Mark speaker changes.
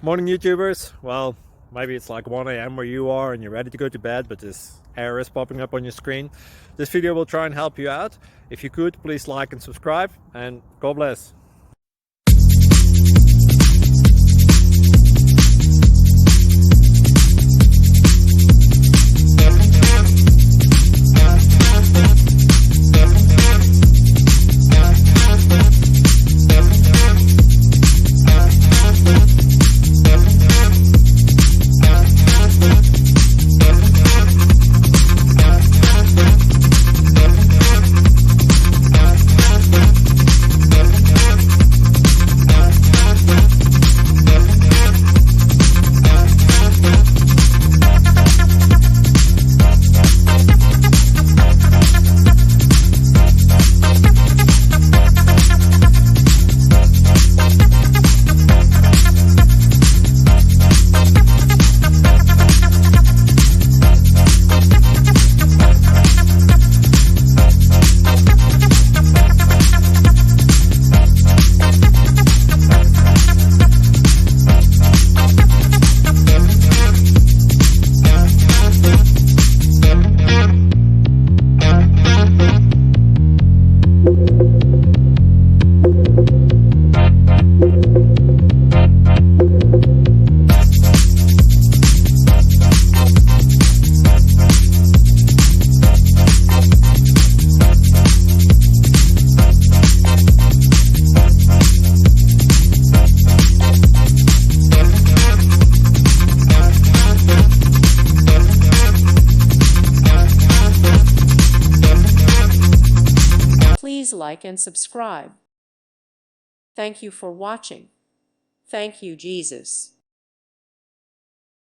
Speaker 1: Morning YouTubers. Well, maybe it's like 1 a.m. where you are and you're ready to go to bed, but this error is popping up on your screen. This video will try and help you out. If you could, please like and subscribe, and God bless.
Speaker 2: Please like and subscribe. Thank you for watching. Thank you, Jesus.